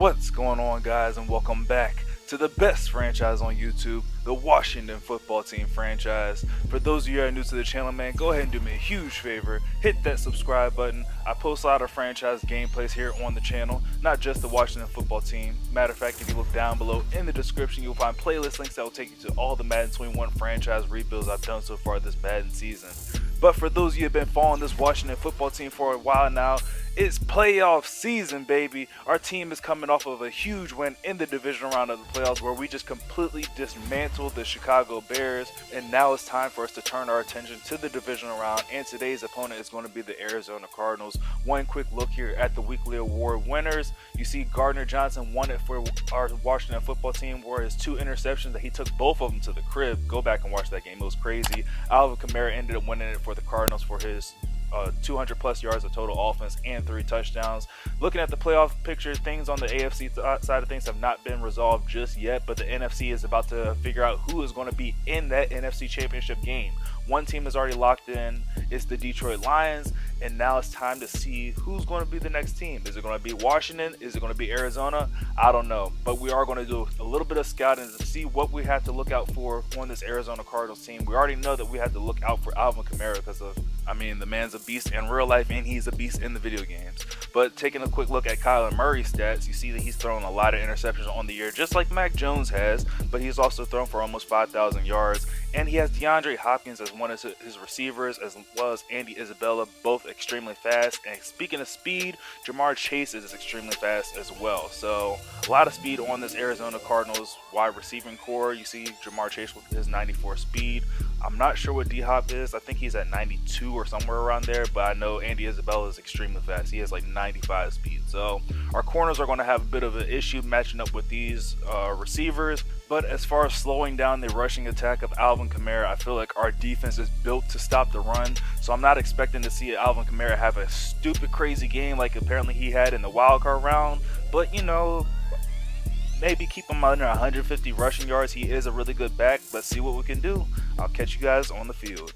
What's going on, guys, and welcome back to the best franchise on YouTube, the Washington Football Team franchise. For those of you that are new to the channel, man, go ahead and do me a huge favor. Hit that subscribe button. I post a lot of franchise gameplays here on the channel, not just the Washington Football Team. Matter of fact, if you look down below in the description, you'll find playlist links that will take you to all the Madden 21 franchise rebuilds I've done so far this Madden season. But for those of you who have been following this Washington Football Team for a while now, it's playoff season, baby. Our team is coming off of a huge win in the divisional round of the playoffs where we just completely dismantled the Chicago Bears, and now it's time for us to turn our attention to the divisional round, and today's opponent is going to be the Arizona Cardinals. One quick look here at the weekly award winners. You see Gardner Johnson won it for our Washington Football Team, where his 2 interceptions that he took both of them to the crib. Go back and watch that game, it was crazy. Alvin Kamara ended up winning it for the Cardinals for his 200 plus yards of total offense and 3 touchdowns. Looking at the playoff picture, things on the AFC side of things have not been resolved just yet, but the NFC is about to figure out who is going to be in that NFC championship game. One team is already locked in, it's the Detroit Lions, and now it's time to see who's going to be the next team. Is it going to be Washington? Is it going to be Arizona? I don't know, but we are going to do a little bit of scouting to see what we have to look out for on this Arizona Cardinals team. We already know that we have to look out for Alvin Kamara because of, the man's a beast in real life and he's a beast in the video games. But taking a quick look at Kyler Murray's stats, you see that he's thrown a lot of interceptions on the year, just like Mac Jones has, but he's also thrown for almost 5,000 yards. And he has DeAndre Hopkins as one of his receivers, as well as Andy Isabella, both extremely fast. And speaking of speed, Jamar Chase is extremely fast as well. So a lot of speed on this Arizona Cardinals wide receiving core. You see Jamar Chase with his 94 speed. I'm not sure what D-Hop is. I think he's at 92 or somewhere around there, but I know Andy Isabella is extremely fast. He has like 95 speed. So our corners are going to have a bit of an issue matching up with these receivers. But as far as slowing down the rushing attack of Alvin Kamara, I feel like our defense is built to stop the run. So I'm not expecting to see Alvin Kamara have a stupid crazy game like apparently he had in the wild card round. But maybe keep him under 150 rushing yards. He is a really good back. Let's see what we can do. I'll catch you guys on the field.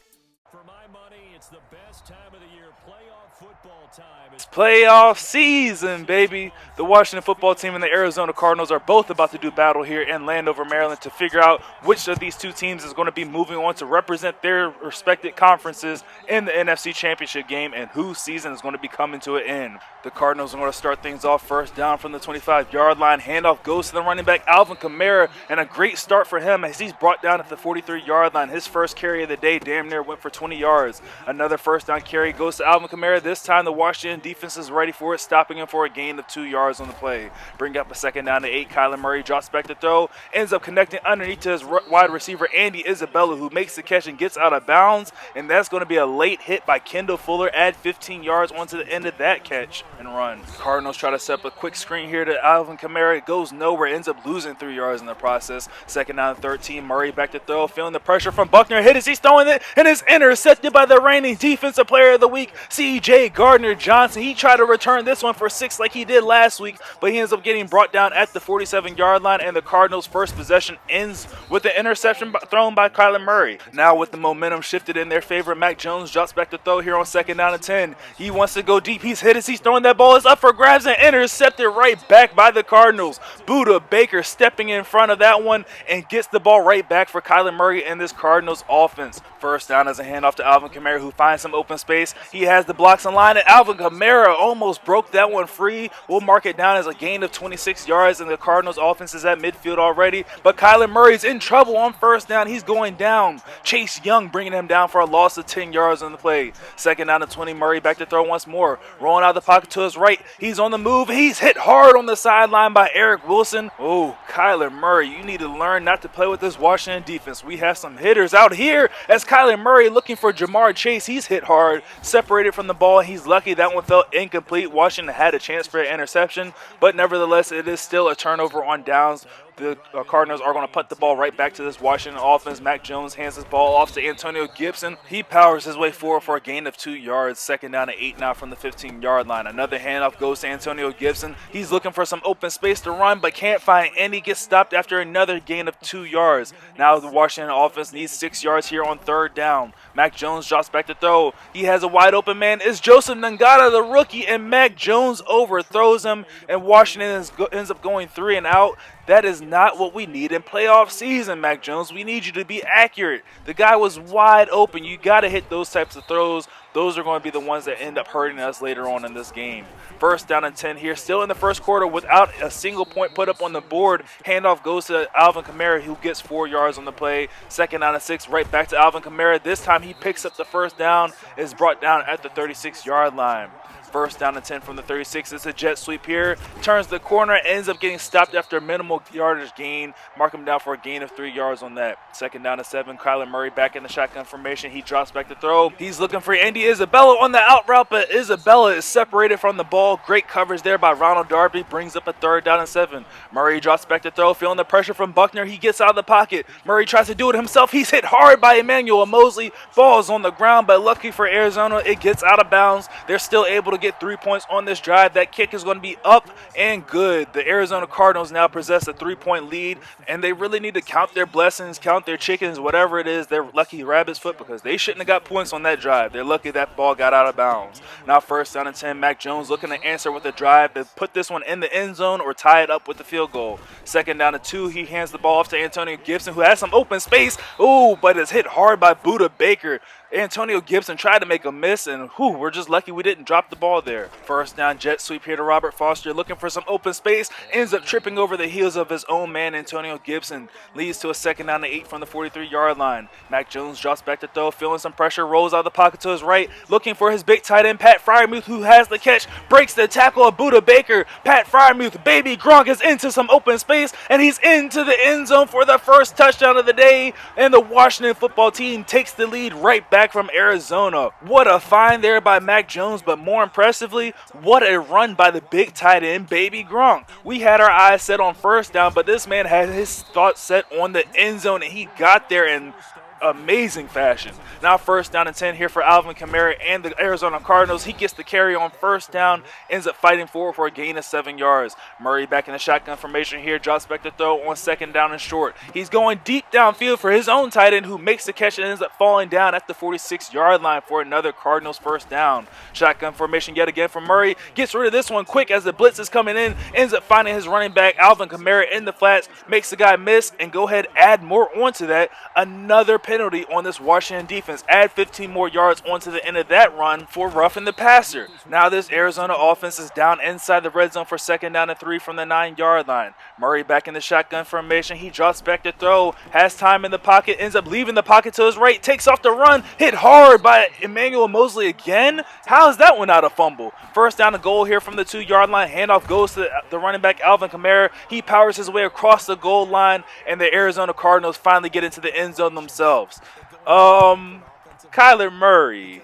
For my money, it's the best time of the year. Playoff football time. It's playoff season, baby. The Washington Football Team and the Arizona Cardinals are both about to do battle here in Landover, Maryland, to figure out which of these 2 teams is going to be moving on to represent their respective conferences in the NFC Championship game and whose season is going to be coming to an end. The Cardinals are going to start things off first down from the 25-yard line. Handoff goes to the running back, Alvin Kamara, and a great start for him as he's brought down at the 43-yard line. His first carry of the day damn near went for 20 yards. Another first down carry goes to Alvin Kamara. This time the Washington defense is ready for it, stopping him for a gain of 2 yards on the play. Bring up a second down to 8. Kyler Murray drops back to throw, ends up connecting underneath to his wide receiver, Andy Isabella, who makes the catch and gets out of bounds, and that's going to be a late hit by Kendall Fuller, add 15 yards onto the end of that catch and run. Cardinals try to set up a quick screen here to Alvin Kamara. It goes nowhere, ends up losing 3 yards in the process. Second down 13, Murray back to throw, feeling the pressure from Buckner. Hit as he's throwing it, and is intercepted by the reigning Defensive Player of the Week, C.J. Gardner Johnson. He tried to return this one for 6 like he did last week, but he ends up getting brought down at the 47-yard line, and the Cardinals' first possession ends with the interception thrown by Kyler Murray. Now with the momentum shifted in their favor, Mac Jones drops back to throw here on second down and 10. He wants to go deep. He's hit as he's throwing that ball. It's up for grabs and intercepted right back by the Cardinals. Buda Baker stepping in front of that one and gets the ball right back for Kyler Murray and this Cardinals offense. First down as a handoff to Alvin Kamara, who finds some open space. He has the blocks in line, and Alvin Kamara almost broke that one free. We'll mark it down as a gain of 26 yards, and the Cardinals offense is at midfield already. But Kyler Murray's in trouble on first down. He's going down. Chase Young bringing him down for a loss of 10 yards on the play. Second down to 20, Murray back to throw once more. Rolling out of the pocket to his right. He's on the move. He's hit hard on the sideline by Eric Wilson. Oh, Kyler Murray, you need to learn not to play with this Washington defense. We have some hitters out here as Kyler Murray looking for Jamar Chase. He's hit hard, separated from the ball. He's lucky that one fell incomplete. Washington had a chance for an interception, but nevertheless, it is still a turnover on downs the Cardinals are going to put the ball right back to this Washington offense. Mac Jones hands his ball off to Antonio Gibson. He powers his way forward for a gain of 2 yards. Second down and 8 now from the 15-yard line. Another handoff goes to Antonio Gibson. He's looking for some open space to run, but can't find any. Gets stopped after another gain of 2 yards. Now the Washington offense needs 6 yards here on third down. Mac Jones drops back to throw. He has a wide open man. It's Joseph Ngata, the rookie, and Mac Jones overthrows him, and Washington ends up going 3 and out. That is not what we need in playoff season, Mac Jones. We need you to be accurate. The guy was wide open. You got to hit those types of throws. Those are going to be the ones that end up hurting us later on in this game. First down and 10 here. Still in the first quarter without a single point put up on the board. Handoff goes to Alvin Kamara, who gets 4 yards on the play. Second down and 6, right back to Alvin Kamara. This time he picks up the first down. Is brought down at the 36-yard line. First down and 10 from the 36. It's a jet sweep here. Turns the corner. Ends up getting stopped after a minimal yardage gain. Mark him down for a gain of 3 yards on that. Second down and 7. Kyler Murray back in the shotgun formation. He drops back to throw. He's looking for Andy Isabella on the out route, but Isabella is separated from the ball. Great coverage there by Ronald Darby. Brings up a third down and 7. Murray drops back to throw. Feeling the pressure from Buckner. He gets out of the pocket. Murray tries to do it himself. He's hit hard by Emmanuel Mosley. Falls on the ground, but lucky for Arizona, it gets out of bounds. They're still able to get 3 points on this drive. That kick is going to be up and good. The Arizona Cardinals now possess a 3-point lead, and they really need to count their blessings, count their chickens, whatever it is. They're lucky rabbit's foot because they shouldn't have got points on that drive. They're lucky that ball got out of bounds. Now first down and 10. Mac Jones looking to answer with a drive to put this one in the end zone or tie it up with the field goal. Second down and 2. He hands the ball off to Antonio Gibson, who has some open space. Ooh, but is hit hard by Budda Baker. Antonio Gibson tried to make a miss, and we're just lucky we didn't drop the ball there. First down, jet sweep here to Robert Foster, looking for some open space. Ends up tripping over the heels of his own man, Antonio Gibson. Leads to a second down and 8 from the 43-yard line. Mac Jones drops back to throw, feeling some pressure, rolls out of the pocket to his right, looking for his big tight end, Pat Freiermuth, who has the catch, breaks the tackle of Budda Baker. Pat Freiermuth, baby Gronk, is into some open space, and he's into the end zone for the first touchdown of the day, and the Washington football team takes the lead right back from Arizona. What a find there by Mac Jones, but more impressively, what a run by the big tight end, baby Gronk. We had our eyes set on first down, but this man had his thoughts set on the end zone, and he got there in amazing fashion. Now first down and 10 here for Alvin Kamara and the Arizona Cardinals. He gets the carry on first down, ends up fighting forward for a gain of 7 yards. Murray back in the shotgun formation here, drops back to throw on second down and short. He's going deep downfield for his own tight end, who makes the catch and ends up falling down at the 46-yard line for another Cardinals first down. Shotgun formation yet again for Murray. Gets rid of this one quick as the blitz is coming in. Ends up finding his running back, Alvin Kamara, in the flats. Makes the guy miss, and go ahead, add more onto that. Another penalty on this Washington defense. Add 15 more yards onto the end of that run for roughing the passer. Now this Arizona offense is down inside the red zone for second down and 3 from the 9-yard line. Murray back in the shotgun formation. He drops back to throw. Has time in the pocket. Ends up leaving the pocket to his right. Takes off the run. Hit hard by Emmanuel Mosley again. How is that one not a fumble? First down and goal here from the 2-yard line. Handoff goes to the running back, Alvin Kamara. He powers his way across the goal line, and the Arizona Cardinals finally get into the end zone themselves. Kyler Murray,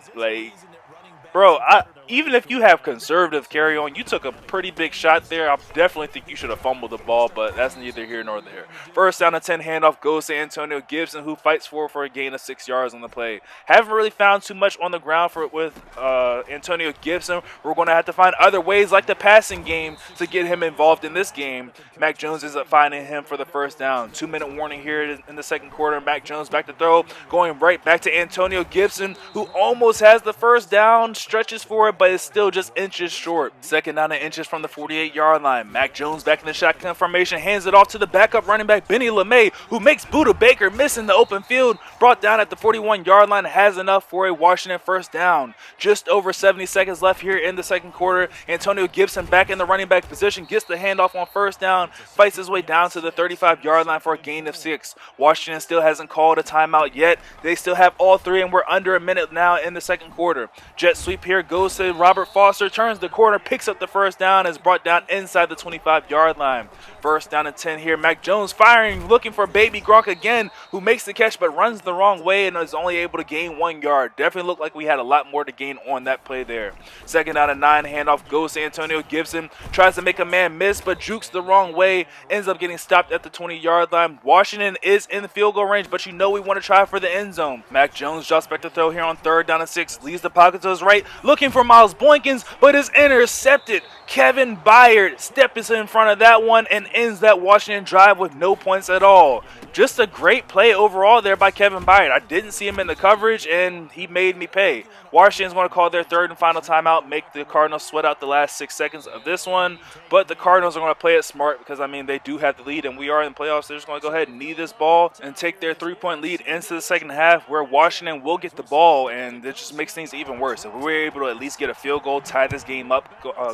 bro, even if you have conservative carry on, you took a pretty big shot there. I definitely think you should have fumbled the ball, but that's neither here nor there. First down and 10 handoff goes to Antonio Gibson, who fights for a gain of 6 yards on the play. Haven't really found too much on the ground with Antonio Gibson. We're going to have to find other ways like the passing game to get him involved in this game. Mac Jones ends up finding him for the first down. 2-minute warning here in the second quarter. Mac Jones back to throw, going right back to Antonio Gibson, who almost has the first down, stretches for it, but is still just inches short. Second down and inches from the 48-yard line. Mac Jones back in the shotgun formation, hands it off to the backup running back, Benny LeMay, who makes Budda Baker miss in the open field. Brought down at the 41-yard line, has enough for a Washington first down. Just over 70 seconds left here in the second quarter. Antonio Gibson back in the running back position, gets the handoff on first down, fights his way down to the 35-yard line for a gain of 6. Washington still hasn't called a timeout yet. They still have all three, and we're under a minute now in the second quarter. Jet sweep sweep here goes to Robert Foster, turns the corner, picks up the first down, is brought down inside the 25-yard line. First down and 10 here. Mac Jones firing, looking for Baby Gronk again, who makes the catch but runs the wrong way and is only able to gain 1 yard. Definitely looked like we had a lot more to gain on that play there. Second down and 9, handoff goes to Antonio Gibson, tries to make a man miss but jukes the wrong way, ends up getting stopped at the 20-yard line. Washington is in the field goal range, but you know we want to try for the end zone. Mac Jones drops back to throw here on third down and 6, leaves the pocket to his right, looking for Miles Boykins, but is intercepted. Kevin Byard steps in front of that one and ends that Washington drive with no points at all. Just a great play overall there by Kevin Byard. I didn't see him in the coverage, and he made me pay. Washington's going to call their third and final timeout, make the Cardinals sweat out the last 6 seconds of this one. But the Cardinals are going to play it smart because, I mean, they do have the lead, and we are in the playoffs. They're just going to go ahead and knee this ball and take their 3-point lead into the second half, where Washington will get the ball, and it just makes things even worse. If we're able to at least get a field goal, tie this game up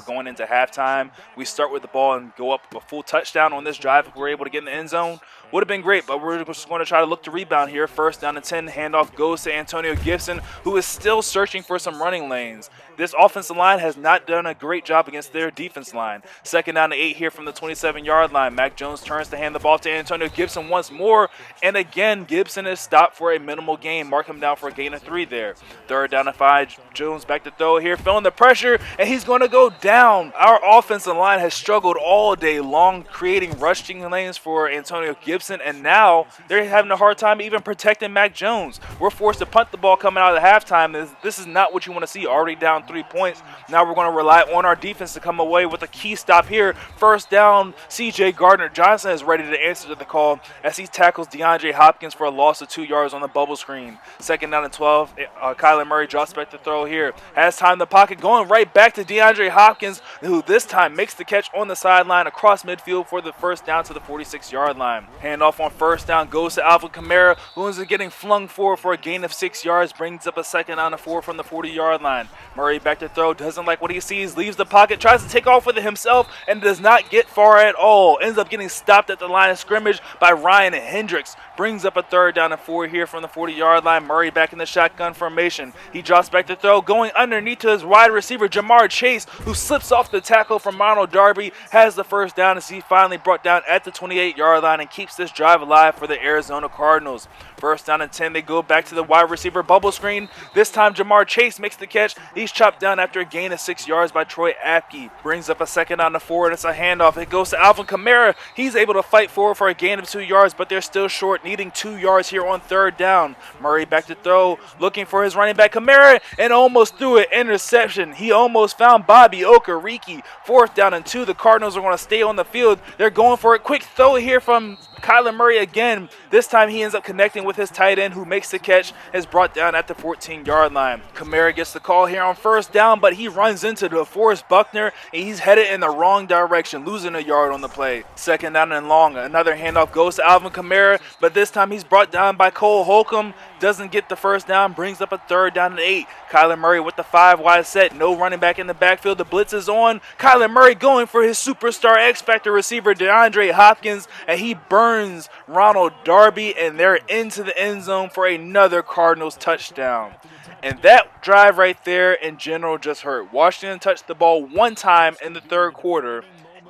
going into halftime, we start with the ball and go up a full touchdown on this drive if we're able to get in the end zone. Would have been great, but we're just going to try to look to rebound here. First down and 10, handoff goes to Antonio Gibson, who is still searching for some running lanes. This offensive line has not done a great job against their defense line. Second down and 8 here from the 27-yard line. Mac Jones turns to hand the ball to Antonio Gibson once more, and again, Gibson is stopped for a minimal gain. Mark him down for a gain of 3 there. Third down and 5, Jones back to throw here, feeling the pressure, and he's going to go down. Our offensive line has struggled all day long creating rushing lanes for Antonio Gibson, and now they're having a hard time even protecting Mac Jones. We're forced to punt the ball coming out of the halftime. This is not what you want to see, already down 3 points. Now we're going to rely on our defense to come away with a key stop here. First down, C.J. Gardner-Johnson is ready to answer to the call as he tackles DeAndre Hopkins for a loss of 2 yards on the bubble screen. Second down and 12, Kyler Murray drops back to throw here. Has time in the pocket, going right back to DeAndre Hopkins, who this time makes the catch on the sideline across midfield for the first down to the 46-yard line. Handoff on first down goes to Alvin Kamara, who is getting flung forward for a gain of 6 yards, brings up a second down and 4 from the 40-yard line. Murray back to throw, doesn't like what he sees, leaves the pocket, tries to take off with it himself, and does not get far at all. Ends up getting stopped at the line of scrimmage by Ryan Hendricks. Brings up a third down and 4 here from the 40-yard line. Murray back in the shotgun formation. He drops back to throw, going underneath to his wide receiver, Jamar Chase, who slips off the tackle from Ronald Darby, has the first down as he finally brought down at the 28-yard line and keeps this drive alive for the Arizona Cardinals. First down and 10, they go back to the wide receiver bubble screen. This time, Jamar Chase makes the catch. He's chopped down after a gain of 6 yards by Troy Apke. Brings up a second down and 4, and it's a handoff. It goes to Alvin Kamara. He's able to fight forward for a gain of 2 yards, but they're still short, needing 2 yards here on third down. Murray back to throw, looking for his running back Kamara, and almost threw an interception. He almost found Bobby Okereke. Fourth down and 2. The Cardinals are going to stay on the field. They're going for a quick throw here from Kyler Murray again. This time he ends up connecting with his tight end, who makes the catch, is brought down at the 14-yard line. Kamara gets the call here on first down, but he runs into DeForest Buckner, and he's headed in the wrong direction, losing a yard on the play. Second down and long. Another handoff goes to Alvin Kamara, but this time he's brought down by Cole Holcomb. Doesn't get the first down, brings up a third down and 8. Kyler Murray with the 5-wide set, no running back in the backfield. The blitz is on. Kyler Murray going for his superstar X-Factor receiver DeAndre Hopkins, and he burns Ronald Darby, and they're into the end zone for another Cardinals touchdown. And that drive right there in general just hurt. Washington touched the ball one time in the third quarter,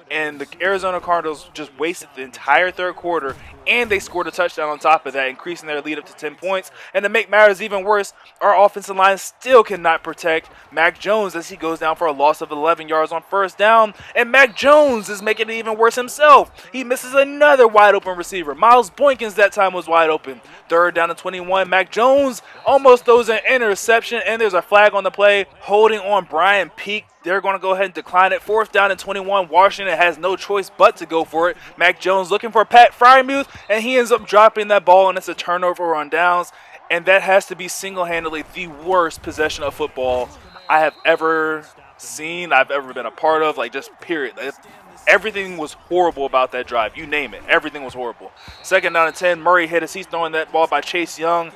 and the Arizona Cardinals just wasted the entire third quarter, and they scored a touchdown on top of that, increasing their lead up to 10 points. And to make matters even worse, our offensive line still cannot protect Mac Jones as he goes down for a loss of 11 yards on first down, and Mac Jones is making it even worse himself. He misses another wide open receiver. Miles Boykins that time was wide open. Third down and 21. Mac Jones almost throws an interception, and there's a flag on the play holding on Brian Peake. They're going to go ahead and decline it. Fourth down and 21. Washington has no choice but to go for it. Mac Jones looking for Pat Freiermuth, and he ends up dropping that ball, and it's a turnover on downs. And that has to be single-handedly the worst possession of football I have ever seen, I've ever been a part of, like, just period. Everything was horrible about that drive. You name it. Everything was horrible. Second down and 10. Murray hit us. He's throwing that ball by Chase Young.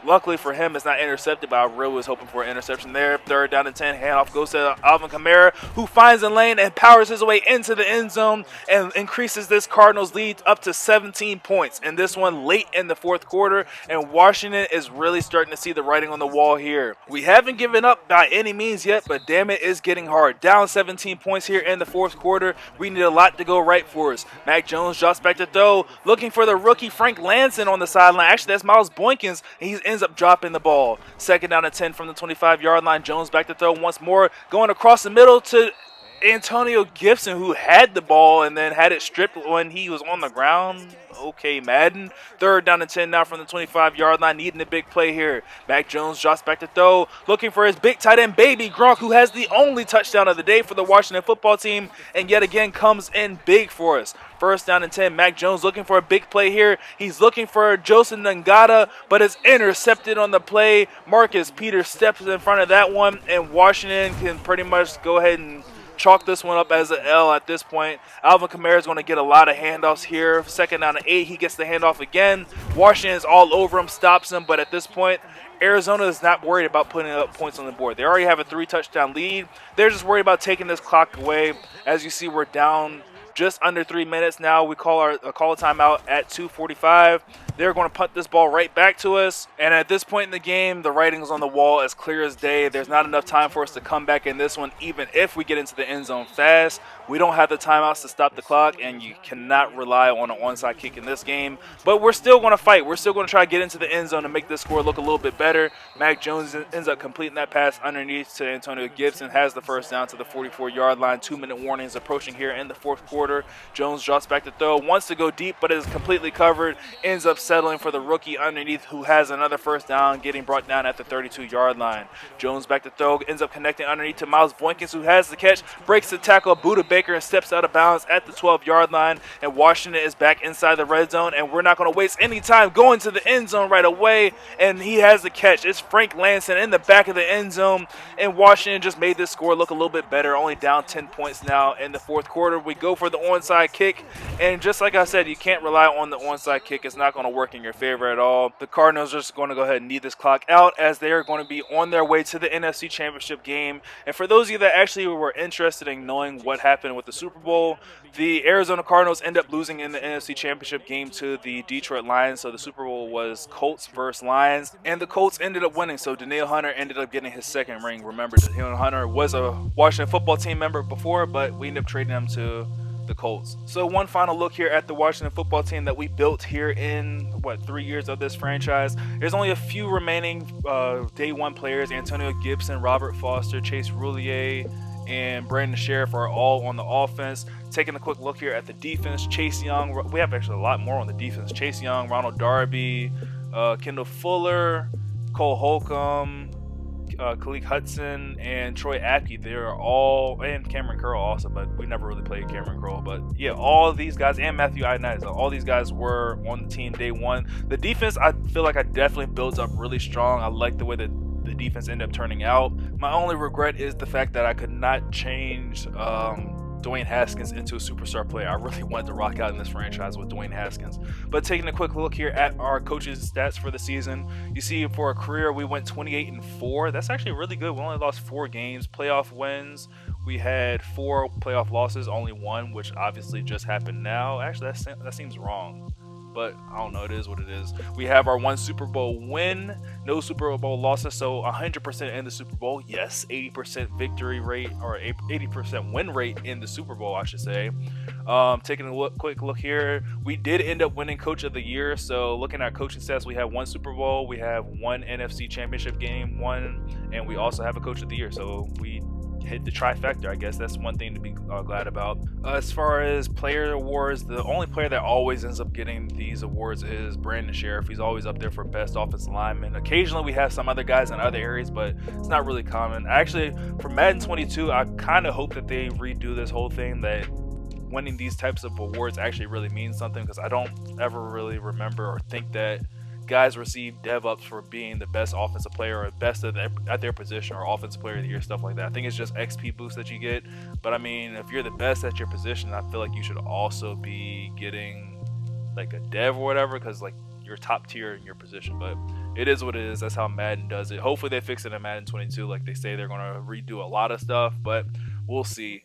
Luckily for him, it's not intercepted, but I really was hoping for an interception there. 3rd down and 10. Handoff goes to Alvin Kamara, who finds a lane and powers his way into the end zone and increases this Cardinals lead up to 17 points. And this one late in the 4th quarter, and Washington is really starting to see the writing on the wall here. We haven't given up by any means yet, but damn it, it's getting hard. Down 17 points here in the 4th quarter. We need a lot to go right for us. Mac Jones drops back to throw, looking for the rookie Frank Lanson on the sideline. Actually, that's Miles Boykins, and he ends up dropping the ball. 2nd down and 10 from the 25-yard line. Jones back to throw once more, going across the middle to Antonio Gibson, who had the ball and then had it stripped when he was on the ground. Okay, Madden. 3rd down and 10 now from the 25-yard line, needing a big play here. Mac Jones drops back to throw, looking for his big tight end, Baby Gronk, who has the only touchdown of the day for the Washington football team, and yet again comes in big for us. 1st down and 10. Mac Jones looking for a big play here. He's looking for Joseph Ngata, but it's intercepted on the play. Marcus Peters steps in front of that one, and Washington can pretty much go ahead and chalk this one up as an L at this point. Alvin Kamara is going to get a lot of handoffs here. 2nd down and 8. He gets the handoff again. Washington is all over him, stops him, but at this point, Arizona is not worried about putting up points on the board. They already have a 3-touchdown lead. They're just worried about taking this clock away. As you see, we're down just under 3 minutes now. We call a timeout at 2:45. They're going to punt this ball right back to us. And at this point in the game, the writing's on the wall as clear as day. There's not enough time for us to come back in this one, even if we get into the end zone fast. We don't have the timeouts to stop the clock, and you cannot rely on an onside kick in this game. But we're still going to fight. We're still going to try to get into the end zone and make this score look a little bit better. Mac Jones ends up completing that pass underneath to Antonio Gibson, has the 1st down to the 44-yard line. 2-minute warning is approaching here in the 4th quarter. Jones drops back to throw, wants to go deep, but is completely covered. Ends up settling for the rookie underneath, who has another 1st down, getting brought down at the 32-yard line. Jones back to throw, ends up connecting underneath to Miles Boykins, who has the catch, breaks the tackle, Buda Baker, and steps out of bounds at the 12-yard line. And Washington is back inside the red zone, and we're not going to waste any time going to the end zone right away. And he has the catch. It's Frank Lanson in the back of the end zone, and Washington just made this score look a little bit better. Only down 10 points now in the 4th quarter. We go for the onside kick, and just like I said, you can't rely on the onside kick. It's not going to work in your favor at all. The Cardinals are just going to go ahead and need this clock out, as they are going to be on their way to the NFC Championship game. And for those of you that actually were interested in knowing what happened with the Super Bowl, the Arizona Cardinals end up losing in the NFC Championship game to the Detroit Lions. So the Super Bowl was Colts versus Lions, and the Colts ended up winning. So Danielle Hunter ended up getting his 2nd ring. Remember, Danielle Hunter was a Washington football team member before, but we ended up trading him to the Colts. So one final look here at the Washington football team that we built here in 3 years of this franchise. There's only a few remaining day one players. Antonio Gibson, Robert Foster, Chase Roulier, and Brandon Sheriff are all on the offense. Taking a quick look here at the defense, Chase Young. We have actually a lot more on the defense. Chase Young, Ronald Darby, Kendall Fuller, Cole Holcomb, Khalid Hudson, and Troy Apke. They're all, and Cameron Curl also, but we never really played Cameron Curl. But yeah, all of these guys, and Matthew Ioannidis, all these guys were on the team day one. The defense, I feel like I definitely built up really strong. I like the way that the defense ended up turning out. My only regret is the fact that I could not change Dwayne Haskins into a superstar player. I really wanted to rock out in this franchise with Dwayne Haskins. But taking a quick look here at our coaches' stats for the season, you see for a career we went 28-4. That's actually really good. We only lost 4 games. Playoff wins, we had 4 playoff losses, only 1, which obviously just happened now. Actually, that seems wrong, but I don't know, it is what it is. We have our 1 Super Bowl win, no Super Bowl losses, so 100% in the Super Bowl. Yes, 80% victory rate, or 80% win rate in the Super Bowl, I should say. Taking a quick look here, we did end up winning Coach of the Year. So looking at coaching stats, we have 1 Super Bowl, we have 1 NFC Championship game, and we also have a Coach of the Year. So we hit the trifecta. I guess that's one thing to be glad about. As far as player awards, the only player that always ends up getting these awards is Brandon Sheriff. He's always up there for best offensive lineman. Occasionally we have some other guys in other areas, but it's not really common. Actually, for Madden 22, I kind of hope that they redo this whole thing, that winning these types of awards actually really means something, because I don't ever really remember or think that guys receive dev ups for being the best offensive player or best at their position, or offensive player of the year, stuff like that. I think it's just XP boost that you get. But I mean, if you're the best at your position, I feel like you should also be getting like a dev or whatever, because like you're top tier in your position. But it is what it is. That's how Madden does it. Hopefully they fix it in Madden 22, like they say they're gonna redo a lot of stuff, but we'll see.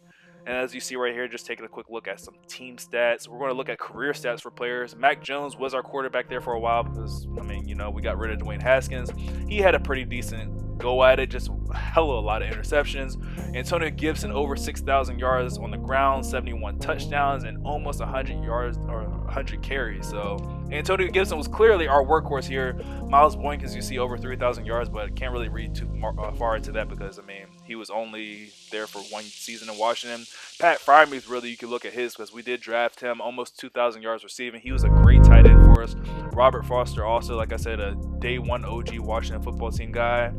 And as you see right here, just taking a quick look at some team stats. We're going to look at career stats for players. Mac Jones was our quarterback there for a while because, I mean, we got rid of Dwayne Haskins. He had a pretty decent go at it, just a hell of a lot of interceptions. Antonio Gibson, over 6,000 yards on the ground, 71 touchdowns, and almost 100 yards or 100 carries. So Antonio Gibson was clearly our workhorse here. Miles Boykin, as you see, over 3,000 yards, but can't really read too far into that because, I mean, he was only there for one season in Washington. Pat Freiermuth, really, you can look at his because we did draft him, almost 2,000 yards receiving. He was a great tight end for us. Robert Foster, also, like I said, a day one OG Washington football team guy.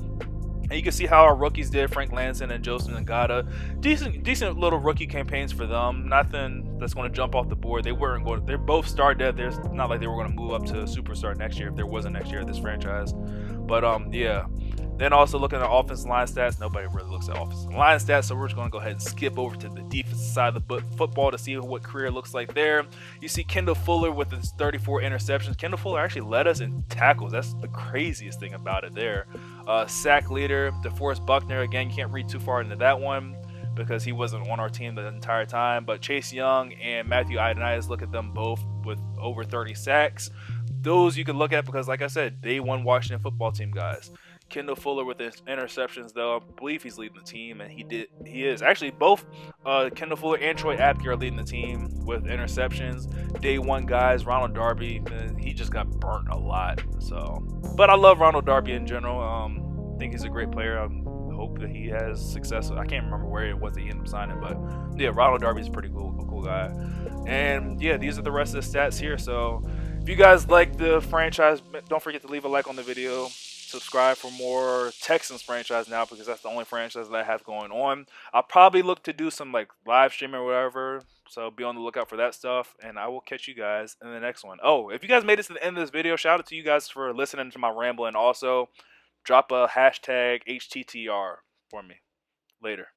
And you can see how our rookies did. Frank Lanson and Joseph Ngata, decent little rookie campaigns for them. Nothing that's going to jump off the board. They're both star depth. There's not like they were going to move up to superstar next year if there was a next year at this franchise. But yeah. Then also looking at offensive line stats, nobody really looks at offensive line stats, so we're just going to go ahead and skip over to the defensive side of the football to see what career looks like there. You see Kendall Fuller with his 34 interceptions. Kendall Fuller actually led us in tackles. That's the craziest thing about it there. Sack leader, DeForest Buckner, again, you can't read too far into that one because he wasn't on our team the entire time. But Chase Young and Matthew Ioannidis, look at them both with over 30 sacks. Those you can look at because, like I said, they won Washington football team guys. Kendall Fuller with his interceptions, though, I believe he's leading the team, and he is. Actually, both Kendall Fuller and Troy Apke are leading the team with interceptions. Day one guys, Ronald Darby, he just got burnt a lot. So, but I love Ronald Darby in general. I think he's a great player. I hope that he has success. I can't remember where it was that he ended up signing, but yeah, Ronald Darby's a pretty cool guy. And yeah, these are the rest of the stats here. So if you guys like the franchise, don't forget to leave a like on the video. Subscribe for more Texans franchise now because that's the only franchise that I have going on. I'll probably look to do some like live streaming or whatever, so be on the lookout for that stuff, and I will catch you guys in the next one. Oh, if you guys made it to the end of this video, shout out to you guys for listening to my ramble, and also drop a hashtag HTTR for me. Later.